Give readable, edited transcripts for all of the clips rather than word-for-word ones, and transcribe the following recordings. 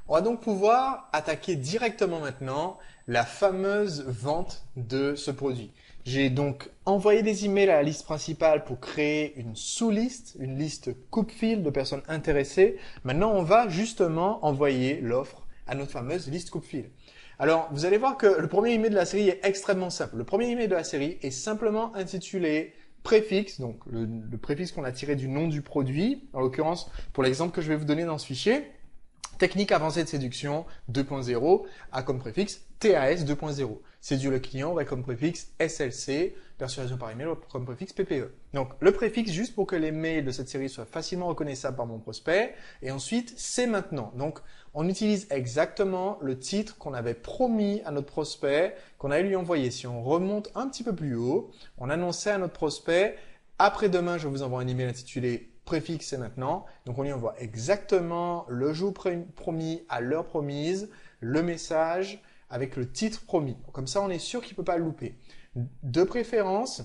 On va donc pouvoir attaquer directement maintenant la fameuse vente de ce produit. J'ai donc envoyé des emails à la liste principale pour créer une sous-liste, une liste coupe-fil de personnes intéressées. Maintenant, on va justement envoyer l'offre à notre fameuse liste coupe-fil. Alors, vous allez voir que le premier email de la série est extrêmement simple. Le premier email de la série est simplement intitulé préfixe, donc le préfixe qu'on a tiré du nom du produit, en l'occurrence pour l'exemple que je vais vous donner dans ce fichier. Technique avancée de séduction 2.0 a comme préfixe TAS 2.0. Séduire le client aurait comme préfixe SLC, persuasion par email comme préfixe PPE. Donc le préfixe juste pour que les mails de cette série soient facilement reconnaissables par mon prospect. Et ensuite, c'est maintenant. Donc on utilise exactement le titre qu'on avait promis à notre prospect, qu'on allait lui envoyer. Si on remonte un petit peu plus haut, on annonçait à notre prospect, après-demain, je vous envoie un email intitulé préfixe c'est maintenant. Donc on lui envoie exactement le jour promis à l'heure promise, le message avec le titre promis. Comme ça, on est sûr qu'il ne peut pas le louper. De préférence,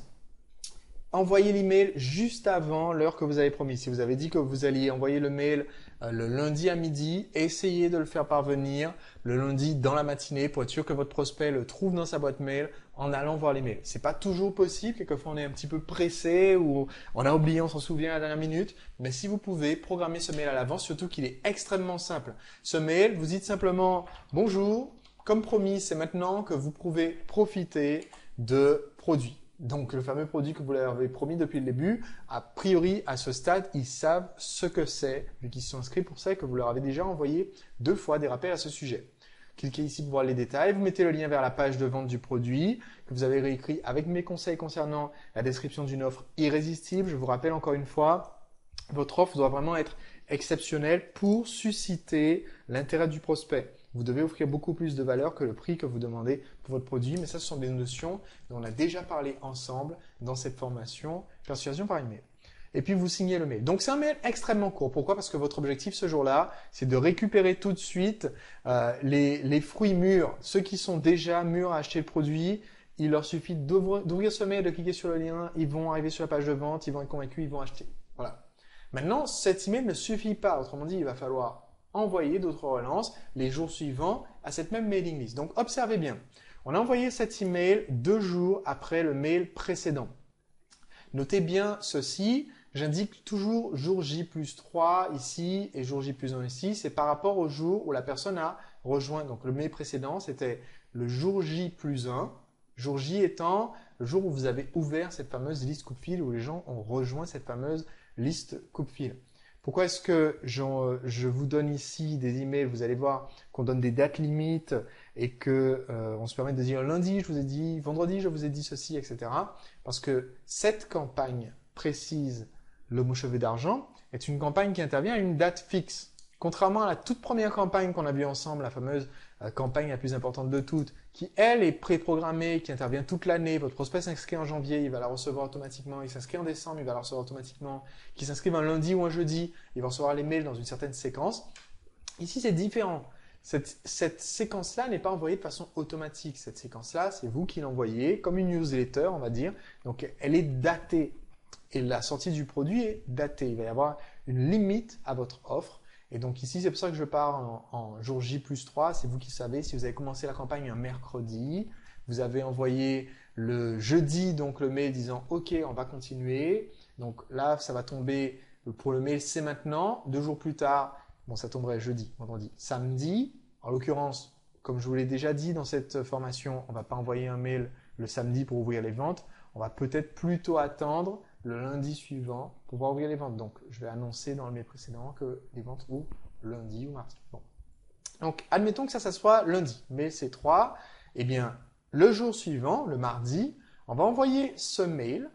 envoyez l'email juste avant l'heure que vous avez promis. Si vous avez dit que vous alliez envoyer le mail le lundi à midi, essayez de le faire parvenir le lundi dans la matinée pour être sûr que votre prospect le trouve dans sa boîte mail en allant voir les mails. C'est pas toujours possible, quelquefois on est un petit peu pressé ou on a oublié, on s'en souvient à la dernière minute, mais si vous pouvez, programmer ce mail à l'avance, surtout qu'il est extrêmement simple. Ce mail, vous dites simplement « Bonjour, comme promis, c'est maintenant que vous pouvez profiter de produits ». Donc, le fameux produit que vous leur avez promis depuis le début, a priori, à ce stade, ils savent ce que c'est, vu qu'ils se sont inscrits pour ça et que vous leur avez déjà envoyé 2 fois des rappels à ce sujet. Cliquez ici pour voir les détails. Vous mettez le lien vers la page de vente du produit que vous avez réécrit avec mes conseils concernant la description d'une offre irrésistible. Je vous rappelle encore une fois, votre offre doit vraiment être exceptionnelle pour susciter l'intérêt du prospect. Vous devez offrir beaucoup plus de valeur que le prix que vous demandez pour votre produit, mais ça, ce sont des notions dont on a déjà parlé ensemble dans cette formation Persuasion par email. Et puis, vous signez le mail. Donc, c'est un mail extrêmement court. Pourquoi? Parce que votre objectif ce jour-là, c'est de récupérer tout de suite les fruits mûrs. Ceux qui sont déjà mûrs à acheter le produit, il leur suffit d'ouvrir ce mail, de cliquer sur le lien, ils vont arriver sur la page de vente, ils vont être convaincus, ils vont acheter. Voilà. Maintenant, cet email ne suffit pas. Autrement dit, il va falloir envoyer d'autres relances les jours suivants à cette même mailing list. Donc, observez bien. On a envoyé cet email 2 jours après le mail précédent. Notez bien ceci. J'indique toujours jour J plus 3 ici et jour J plus 1 ici. C'est par rapport au jour où la personne a rejoint. Donc, le mail précédent, c'était le jour J plus 1. Jour J étant le jour où vous avez ouvert cette fameuse liste coupe-fil, où les gens ont rejoint cette fameuse liste coupe-fil. Pourquoi est-ce que je vous donne ici des emails? Vous allez voir qu'on donne des dates limites et que on se permet de dire lundi, je vous ai dit, vendredi, je vous ai dit ceci, etc. Parce que cette campagne précise, le mot chevet d'argent, est une campagne qui intervient à une date fixe. Contrairement à la toute première campagne qu'on a vue ensemble, la fameuse campagne la plus importante de toutes, qui elle est préprogrammée, qui intervient toute l'année, votre prospect s'inscrit en janvier, il va la recevoir automatiquement, il s'inscrit en décembre, il va la recevoir automatiquement, qu'il s'inscrive un lundi ou un jeudi, il va recevoir les mails dans une certaine séquence. Ici, c'est différent. Cette séquence-là n'est pas envoyée de façon automatique. Cette séquence-là, c'est vous qui l'envoyez, comme une newsletter, on va dire. Donc, elle est datée. Et la sortie du produit est datée. Il va y avoir une limite à votre offre. Et donc ici, c'est pour ça que je pars en jour J plus 3. C'est vous qui savez. Si vous avez commencé la campagne un mercredi, vous avez envoyé le jeudi donc le mail disant « Ok, on va continuer ». Donc là, ça va tomber pour le mail « C'est maintenant ». 2 jours plus tard, bon, ça tomberait jeudi, vendredi, samedi. En l'occurrence, comme je vous l'ai déjà dit dans cette formation, on ne va pas envoyer un mail le samedi pour ouvrir les ventes. On va peut-être plutôt attendre le lundi suivant pour pouvoir ouvrir les ventes. Donc, je vais annoncer dans le mail précédent que les ventes ouvrent lundi ou mardi. Bon. Donc, admettons que ça soit lundi. Mail C3, eh bien, le jour suivant, le mardi, on va envoyer ce mail.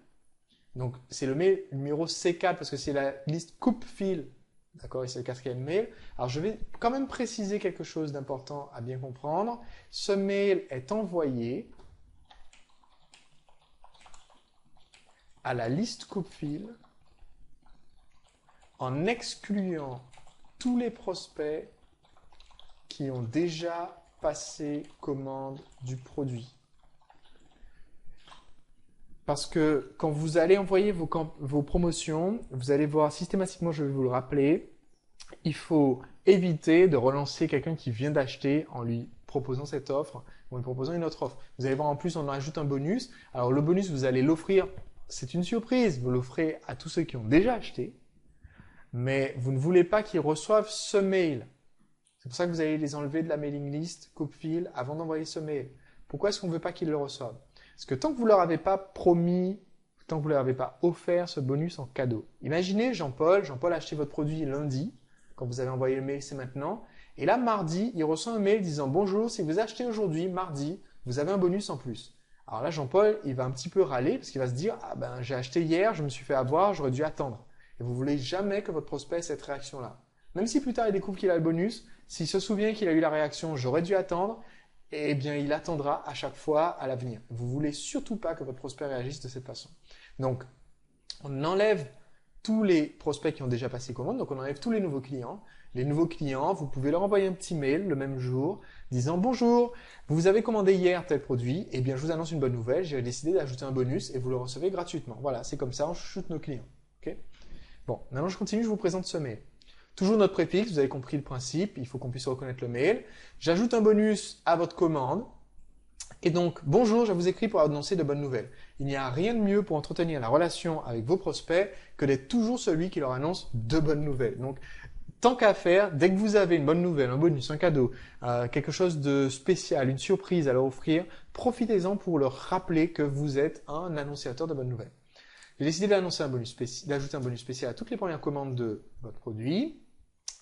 Donc, c'est le mail numéro C4 parce que c'est la liste coupe-fil. D'accord, et c'est le 4e mail. Alors, je vais quand même préciser quelque chose d'important à bien comprendre. Ce mail est envoyé à la liste coupe-fil en excluant tous les prospects qui ont déjà passé commande du produit. Parce que quand vous allez envoyer vos promotions, vous allez voir systématiquement, je vais vous le rappeler, il faut éviter de relancer quelqu'un qui vient d'acheter en lui proposant cette offre ou en lui proposant une autre offre. Vous allez voir en plus, on ajoute un bonus. Alors le bonus, vous allez l'offrir, c'est une surprise, vous l'offrez à tous ceux qui ont déjà acheté, mais vous ne voulez pas qu'ils reçoivent ce mail. C'est pour ça que vous allez les enlever de la mailing list, coupe-fil, avant d'envoyer ce mail. Pourquoi est-ce qu'on ne veut pas qu'ils le reçoivent? Parce que tant que vous ne leur avez pas promis, tant que vous ne leur avez pas offert ce bonus en cadeau. Imaginez Jean-Paul a acheté votre produit lundi, quand vous avez envoyé le mail, c'est maintenant. Et là, mardi, il reçoit un mail disant « Bonjour, si vous achetez aujourd'hui, mardi, vous avez un bonus en plus. » Alors là, Jean-Paul, il va un petit peu râler parce qu'il va se dire « Ah ben, j'ai acheté hier, je me suis fait avoir, j'aurais dû attendre. » Et vous voulez jamais que votre prospect ait cette réaction-là. Même si plus tard, il découvre qu'il a le bonus, s'il se souvient qu'il a eu la réaction « J'aurais dû attendre », eh bien, il attendra à chaque fois à l'avenir. Vous voulez surtout pas que votre prospect réagisse de cette façon. Donc, on enlève tous les prospects qui ont déjà passé commande, donc on enlève tous les nouveaux clients. Les nouveaux clients, vous pouvez leur envoyer un petit mail le même jour disant « Bonjour, vous avez commandé hier tel produit, eh bien je vous annonce une bonne nouvelle, j'ai décidé d'ajouter un bonus et vous le recevez gratuitement. » Voilà, c'est comme ça, on chouchoute nos clients. Okay, bon, maintenant je continue, je vous présente ce mail. Toujours notre préfixe, vous avez compris le principe, il faut qu'on puisse reconnaître le mail. J'ajoute un bonus à votre commande. Et donc, bonjour, je vous écris pour annoncer de bonnes nouvelles. Il n'y a rien de mieux pour entretenir la relation avec vos prospects que d'être toujours celui qui leur annonce de bonnes nouvelles. Donc, tant qu'à faire, dès que vous avez une bonne nouvelle, un bonus, un cadeau, quelque chose de spécial, une surprise à leur offrir, profitez-en pour leur rappeler que vous êtes un annonciateur de bonnes nouvelles. J'ai décidé d'ajouter un bonus spécial à toutes les premières commandes de votre produit.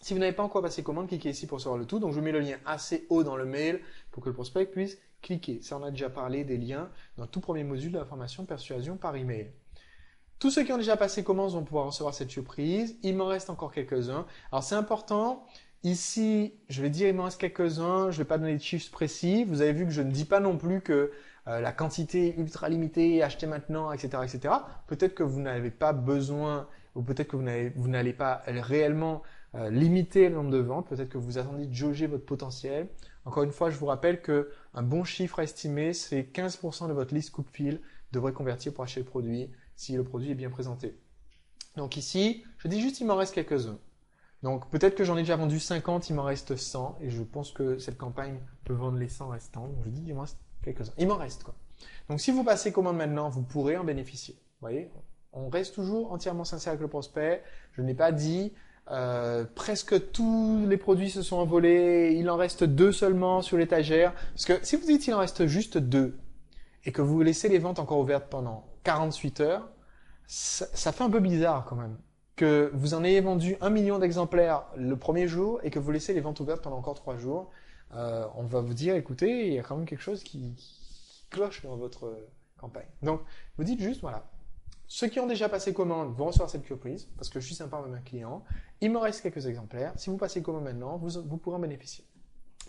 Si vous n'avez pas encore passé commande, cliquez ici pour savoir le tout. Donc, je vous mets le lien assez haut dans le mail pour que le prospect puisse cliquer. Ça, on a déjà parlé des liens dans le tout premier module de la formation persuasion par email. Tous ceux qui ont déjà passé commande vont pouvoir recevoir cette surprise. Il m'en reste encore quelques-uns. Alors, c'est important. Ici, je vais dire il m'en reste quelques-uns. Je ne vais pas donner de chiffres précis. Vous avez vu que je ne dis pas non plus que la quantité est ultra limitée, achetez maintenant, etc., etc. Peut-être que vous n'avez pas besoin ou peut-être que vous n'allez pas réellement limiter le nombre de ventes, peut-être que vous attendez de jauger votre potentiel. Encore une fois, je vous rappelle qu'un bon chiffre à estimer, c'est 15% de votre liste coupe-fil devrait convertir pour acheter le produit si le produit est bien présenté. Donc ici, je dis juste il m'en reste quelques-uns. Donc peut-être que j'en ai déjà vendu 50, il m'en reste 100 et je pense que cette campagne peut vendre les 100 restants. Donc je dis il m'en reste quelques-uns. Il m'en reste quoi. Donc si vous passez commande maintenant, vous pourrez en bénéficier. Vous voyez, on reste toujours entièrement sincère avec le prospect. Je n'ai pas dit presque tous les produits se sont envolés, il en reste 2 seulement sur l'étagère. Parce que si vous dites qu'il en reste juste 2 et que vous laissez les ventes encore ouvertes pendant 48 heures, ça fait un peu bizarre quand même. Que vous en ayez vendu 1 million d'exemplaires le premier jour et que vous laissez les ventes ouvertes pendant encore 3 jours, on va vous dire, écoutez, il y a quand même quelque chose qui cloche dans votre campagne. Donc, vous dites juste, voilà, ceux qui ont déjà passé commande vont recevoir cette surprise parce que je suis sympa avec mes clients. Il me reste quelques exemplaires. Si vous passez commande maintenant, vous pourrez en bénéficier.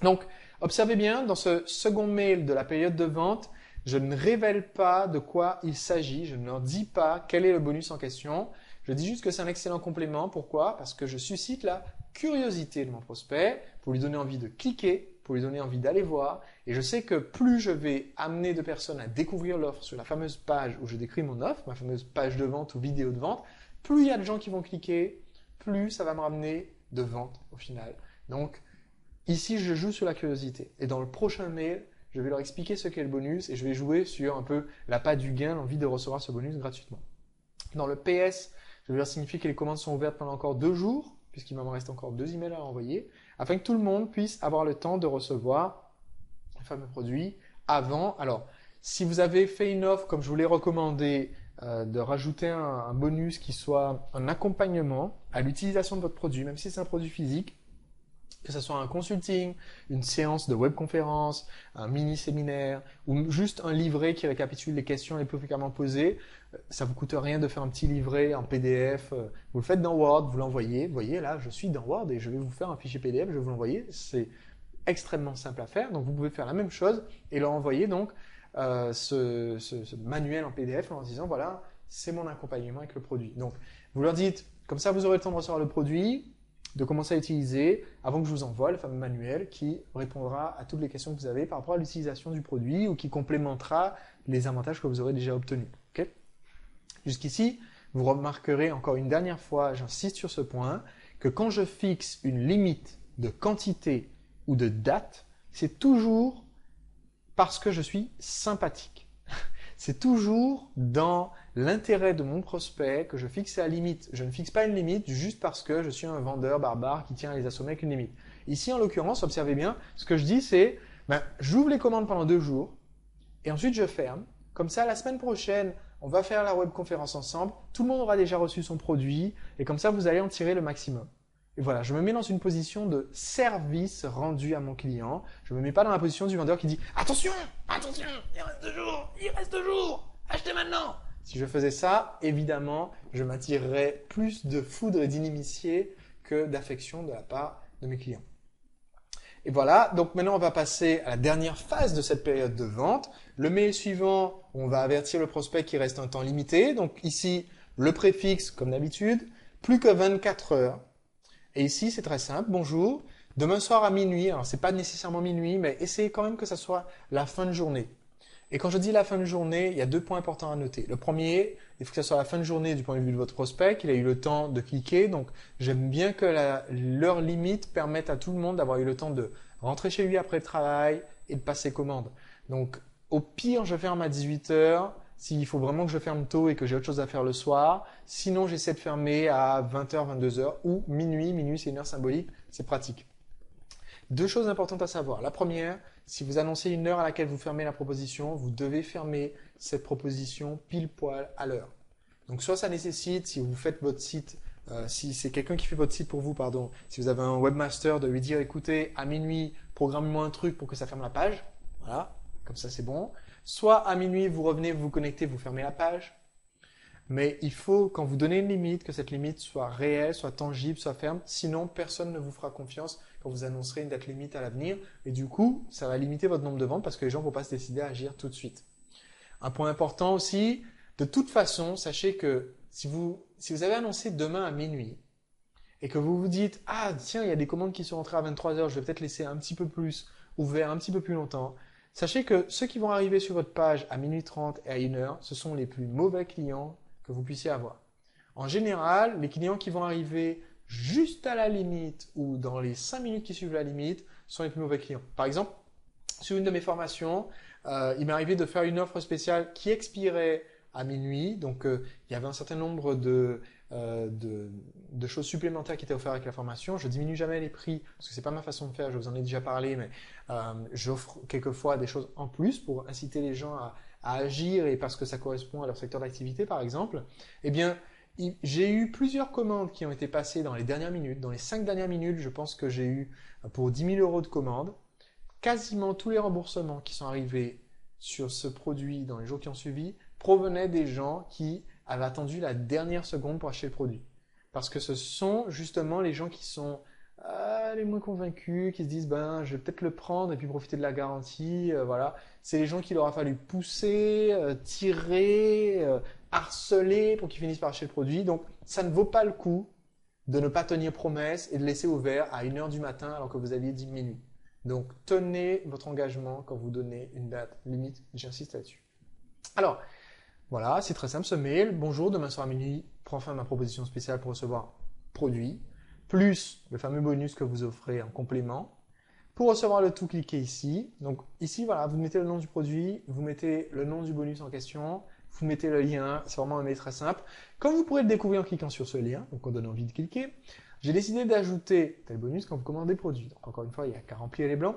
Donc, observez bien, dans ce second mail de la période de vente, je ne révèle pas de quoi il s'agit. Je ne leur dis pas quel est le bonus en question. Je dis juste que c'est un excellent complément. Pourquoi? Parce que je suscite la curiosité de mon prospect pour lui donner envie de cliquer, pour lui donner envie d'aller voir. Et je sais que plus je vais amener de personnes à découvrir l'offre sur la fameuse page où je décris mon offre, ma fameuse page de vente ou vidéo de vente, plus il y a de gens qui vont cliquer, plus ça va me ramener de ventes au final. Donc, ici, je joue sur la curiosité. Et dans le prochain mail, je vais leur expliquer ce qu'est le bonus et je vais jouer sur un peu l'appât du gain, l'envie de recevoir ce bonus gratuitement. Dans le PS, je vais leur signifier que les commandes sont ouvertes pendant encore 2 jours, puisqu'il m'en reste encore 2 emails à envoyer, afin que tout le monde puisse avoir le temps de recevoir le fameux produit avant. Alors, si vous avez fait une offre, comme je vous l'ai recommandé, de rajouter un bonus qui soit un accompagnement à l'utilisation de votre produit, même si c'est un produit physique, que ce soit un consulting, une séance de webconférence, un mini-séminaire ou juste un livret qui récapitule les questions les plus fréquemment posées, ça vous coûte rien de faire un petit livret en PDF. Vous le faites dans Word, vous l'envoyez. Vous voyez, là, je suis dans Word et je vais vous faire un fichier PDF, je vais vous l'envoyer. C'est extrêmement simple à faire. Donc, vous pouvez faire la même chose et leur envoyer donc ce manuel en PDF en leur disant, voilà, c'est mon accompagnement avec le produit. Donc, vous leur dites, comme ça, vous aurez le temps de recevoir le produit, de commencer à utiliser avant que je vous envoie le fameux manuel qui répondra à toutes les questions que vous avez par rapport à l'utilisation du produit ou qui complémentera les avantages que vous aurez déjà obtenus. Okay. Jusqu'ici, vous remarquerez encore une dernière fois, j'insiste sur ce point, que quand je fixe une limite de quantité ou de date, c'est toujours parce que je suis sympathique. C'est toujours dans l'intérêt de mon prospect que je fixe la limite. Je ne fixe pas une limite juste parce que je suis un vendeur barbare qui tient à les assommer avec une limite. Ici, en l'occurrence, observez bien, ce que je dis, c'est j'ouvre les commandes pendant 2 jours et ensuite je ferme. Comme ça, la semaine prochaine, on va faire la webconférence ensemble. Tout le monde aura déjà reçu son produit et comme ça, vous allez en tirer le maximum. Et voilà, je me mets dans une position de service rendu à mon client. Je me mets pas dans la position du vendeur qui dit « Attention, attention, il reste 2 jours, achetez maintenant !» Si je faisais ça, évidemment, je m'attirerais plus de foudre et d'inimitié que d'affection de la part de mes clients. Et voilà, donc maintenant on va passer à la dernière phase de cette période de vente. Le mail suivant, on va avertir le prospect qu'il reste un temps limité. Donc ici, le préfixe, comme d'habitude, plus que 24 heures. Et ici, c'est très simple. Bonjour. Demain soir à minuit, alors c'est pas nécessairement minuit, mais essayez quand même que ça soit la fin de journée. Et quand je dis la fin de journée, il y a 2 points importants à noter. Le premier, il faut que ça soit la fin de journée du point de vue de votre prospect, qu'il ait eu le temps de cliquer. Donc, j'aime bien que l'heure limite permette à tout le monde d'avoir eu le temps de rentrer chez lui après le travail et de passer commande. Donc, au pire, je ferme à 18 heures. S'il faut vraiment que je ferme tôt et que j'ai autre chose à faire le soir. Sinon, j'essaie de fermer à 20h, 22h ou minuit. Minuit, c'est une heure symbolique. C'est pratique. 2 choses importantes à savoir. La première, si vous annoncez une heure à laquelle vous fermez la proposition, vous devez fermer cette proposition pile poil à l'heure. Donc, soit ça nécessite, si vous faites votre site, si c'est quelqu'un qui fait votre site pour vous, pardon, si vous avez un webmaster, de lui dire, écoutez, à minuit, programme-moi un truc pour que ça ferme la page. Voilà, comme ça, c'est bon. Soit à minuit, vous revenez, vous vous connectez, vous fermez la page. Mais il faut, quand vous donnez une limite, que cette limite soit réelle, soit tangible, soit ferme. Sinon, personne ne vous fera confiance quand vous annoncerez une date limite à l'avenir. Et du coup, ça va limiter votre nombre de ventes parce que les gens ne vont pas se décider à agir tout de suite. Un point important aussi, de toute façon, sachez que si vous avez annoncé demain à minuit et que vous vous dites « Ah, tiens, il y a des commandes qui sont rentrées à 23 heures, je vais peut-être laisser un petit peu plus ouvert, un petit peu plus longtemps », sachez que ceux qui vont arriver sur votre page à minuit 30 et à 1 heure, ce sont les plus mauvais clients que vous puissiez avoir. En général, les clients qui vont arriver juste à la limite ou dans les 5 minutes qui suivent la limite sont les plus mauvais clients. Par exemple, sur une de mes formations, il m'est arrivé de faire une offre spéciale qui expirait à minuit. Donc, il y avait un certain nombre de choses supplémentaires qui étaient offertes avec la formation. Je diminue jamais les prix parce que c'est pas ma façon de faire. Je vous en ai déjà parlé, mais j'offre quelquefois des choses en plus pour inciter les gens à agir et parce que ça correspond à leur secteur d'activité, par exemple. Eh bien, j'ai eu plusieurs commandes qui ont été passées dans les dernières minutes. Dans les 5 dernières minutes, je pense que j'ai eu pour 10 000 € de commandes. Quasiment tous les remboursements qui sont arrivés sur ce produit dans les jours qui ont suivi provenaient des gens qui avaient attendu la dernière seconde pour acheter le produit. Parce que ce sont justement les gens qui sont les moins convaincus, qui se disent je vais peut-être le prendre et puis profiter de la garantie. Voilà. C'est les gens qu'il aura fallu pousser, tirer, harceler pour qu'ils finissent par acheter le produit. Donc ça ne vaut pas le coup de ne pas tenir promesse et de laisser ouvert à 1 heure du matin alors que vous aviez dit minuit. Donc tenez votre engagement quand vous donnez une date limite, j'insiste là-dessus. Alors, voilà, c'est très simple ce mail. Bonjour, demain soir à minuit, prends fin à ma proposition spéciale pour recevoir produit, plus le fameux bonus que vous offrez en complément. Pour recevoir le tout, cliquez ici. Donc ici, voilà, vous mettez le nom du produit, vous mettez le nom du bonus en question, vous mettez le lien, c'est vraiment un mail très simple. Comme vous pourrez le découvrir en cliquant sur ce lien, donc on donne envie de cliquer, j'ai décidé d'ajouter tel bonus quand vous commandez des produits. Donc encore une fois, il n'y a qu'à remplir les blancs.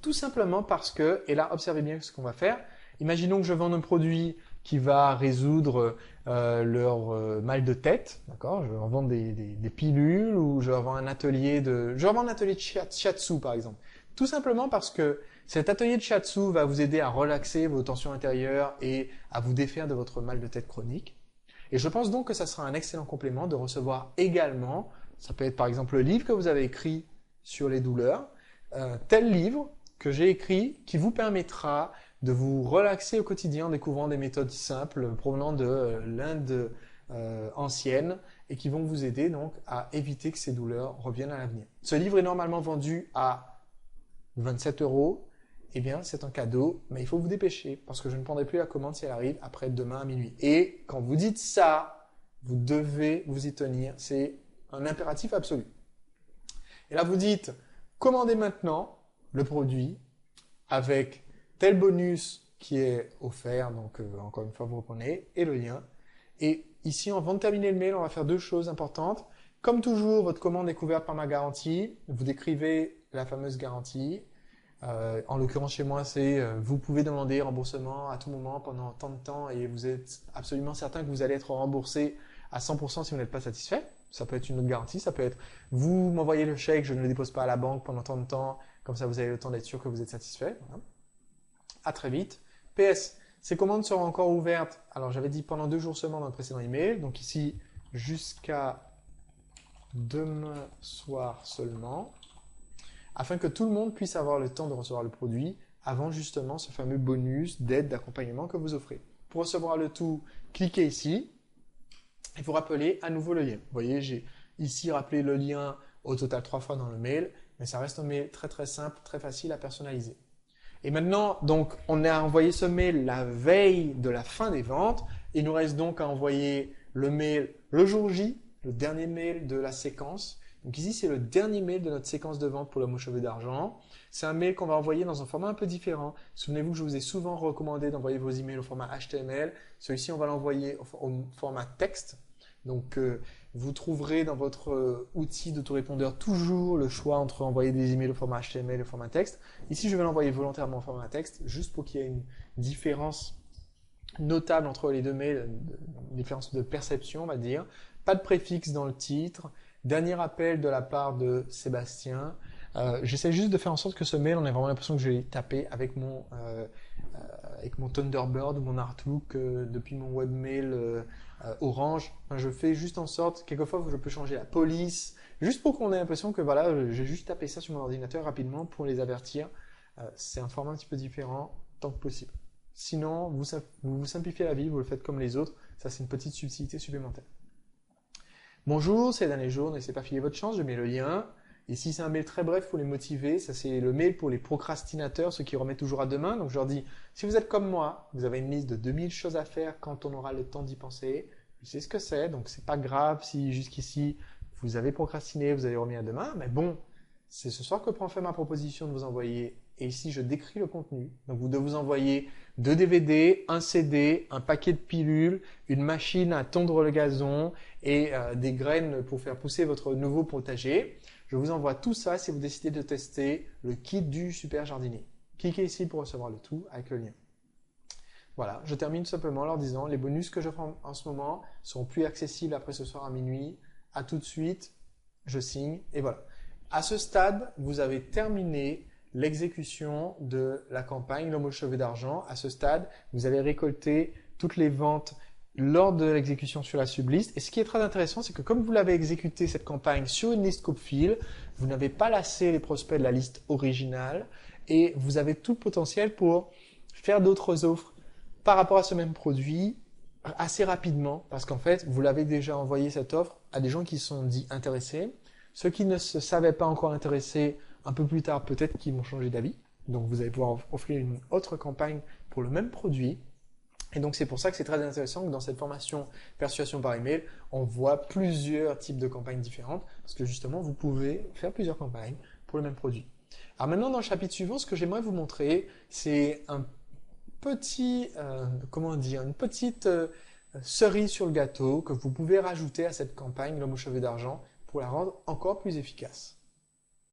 Tout simplement parce que, et là, observez bien ce qu'on va faire. Imaginons que je vende un produit qui va résoudre leur mal de tête, d'accord? Je vais en vendre des pilules ou je vais vendre un atelier de shiatsu par exemple. Tout simplement parce que cet atelier de shiatsu va vous aider à relaxer vos tensions intérieures et à vous défaire de votre mal de tête chronique. Et je pense donc que ça sera un excellent complément de recevoir également, ça peut être par exemple le livre que vous avez écrit sur les douleurs, tel livre que j'ai écrit qui vous permettra de vous relaxer au quotidien en découvrant des méthodes simples provenant de l'Inde ancienne et qui vont vous aider donc à éviter que ces douleurs reviennent à l'avenir. Ce livre est normalement vendu à 27 €. Eh bien, c'est un cadeau, mais il faut vous dépêcher parce que je ne prendrai plus la commande si elle arrive après demain à minuit. Et quand vous dites ça, vous devez vous y tenir. C'est un impératif absolu. Et là, vous dites, commandez maintenant le produit avec tel bonus qui est offert. Donc, encore une fois, vous reprenez et le lien. Et ici, avant de terminer le mail, on va faire deux choses importantes. Comme toujours, votre commande est couverte par ma garantie. Vous décrivez la fameuse garantie. En l'occurrence, chez moi, c'est vous pouvez demander remboursement à tout moment pendant tant de temps et vous êtes absolument certain que vous allez être remboursé à 100% si vous n'êtes pas satisfait. Ça peut être une autre garantie. Ça peut être vous m'envoyez le chèque, je ne le dépose pas à la banque pendant tant de temps. Comme ça, vous avez le temps d'être sûr que vous êtes satisfait. Voilà. À très vite. PS, ces commandes seront encore ouvertes. Alors, j'avais dit pendant 2 jours seulement dans le précédent email. Donc ici, jusqu'à demain soir seulement, afin que tout le monde puisse avoir le temps de recevoir le produit avant justement ce fameux bonus d'aide, d'accompagnement que vous offrez. Pour recevoir le tout, cliquez ici et vous rappelez à nouveau le lien. Vous voyez, j'ai ici rappelé le lien au total 3 fois dans le mail, mais ça reste un mail très très simple, très facile à personnaliser. Et maintenant, donc, on a envoyé ce mail la veille de la fin des ventes. Il nous reste donc à envoyer le mail le jour J, le dernier mail de la séquence. Donc ici, c'est le dernier mail de notre séquence de vente pour le mot cheveux d'argent. C'est un mail qu'on va envoyer dans un format un peu différent. Souvenez-vous que je vous ai souvent recommandé d'envoyer vos emails au format HTML. Celui-ci, on va l'envoyer au format texte. Donc, vous trouverez dans votre outil d'autorépondeur toujours le choix entre envoyer des emails au format HTML et au format texte. Ici, je vais l'envoyer volontairement au format texte, juste pour qu'il y ait une différence notable entre les deux mails, une différence de perception, on va dire. Pas de préfixe dans le titre. Dernier appel de la part de Sébastien. J'essaie juste de faire en sorte que ce mail, on ait vraiment l'impression que je l'ai tapé avec mon Thunderbird ou mon Outlook depuis mon webmail Orange. Enfin, je fais juste en sorte, quelquefois, je peux changer la police, juste pour qu'on ait l'impression que voilà, j'ai juste tapé ça sur mon ordinateur rapidement pour les avertir. C'est un format un petit peu différent, tant que possible. Sinon, vous vous simplifiez la vie, vous le faites comme les autres. Ça, c'est une petite subtilité supplémentaire. Bonjour, c'est les derniers jours, ne laissez pas filer votre chance, je mets le lien. Ici, c'est un mail très bref pour les motiver. Ça, c'est le mail pour les procrastinateurs, ceux qui remettent toujours à demain. Donc, je leur dis, si vous êtes comme moi, vous avez une liste de 2000 choses à faire quand on aura le temps d'y penser. Je sais ce que c'est, donc c'est pas grave si jusqu'ici, vous avez procrastiné, vous avez remis à demain. Mais bon, c'est ce soir que prend fait ma proposition de vous envoyer. Et ici, je décris le contenu. Donc, vous devez vous envoyer 2 DVD, un CD, un paquet de pilules, une machine à tondre le gazon et des graines pour faire pousser votre nouveau potager. Je vous envoie tout ça si vous décidez de tester le kit du super jardinier. Cliquez ici pour recevoir le tout avec le lien. Voilà, je termine simplement en leur disant les bonus que j'offre en ce moment seront plus accessibles après ce soir à minuit. À tout de suite, je signe et voilà. À ce stade, vous avez terminé l'exécution de la campagne L'homme aux cheveux d'argent. À ce stade, vous avez récolté toutes les ventes lors de l'exécution sur la subliste. Et ce qui est très intéressant, c'est que comme vous l'avez exécuté cette campagne sur une liste Copefil, vous n'avez pas lassé les prospects de la liste originale et vous avez tout le potentiel pour faire d'autres offres par rapport à ce même produit assez rapidement parce qu'en fait, vous l'avez déjà envoyé cette offre à des gens qui sont dits intéressés. Ceux qui ne se savaient pas encore intéressés, un peu plus tard, peut-être qu'ils vont changer d'avis. Donc, vous allez pouvoir offrir une autre campagne pour le même produit. Et donc, c'est pour ça que c'est très intéressant que dans cette formation persuasion par email, on voit plusieurs types de campagnes différentes parce que justement, vous pouvez faire plusieurs campagnes pour le même produit. Alors maintenant, dans le chapitre suivant, ce que j'aimerais vous montrer, c'est un petit, une petite cerise sur le gâteau que vous pouvez rajouter à cette campagne L'homme aux cheveux d'argent pour la rendre encore plus efficace.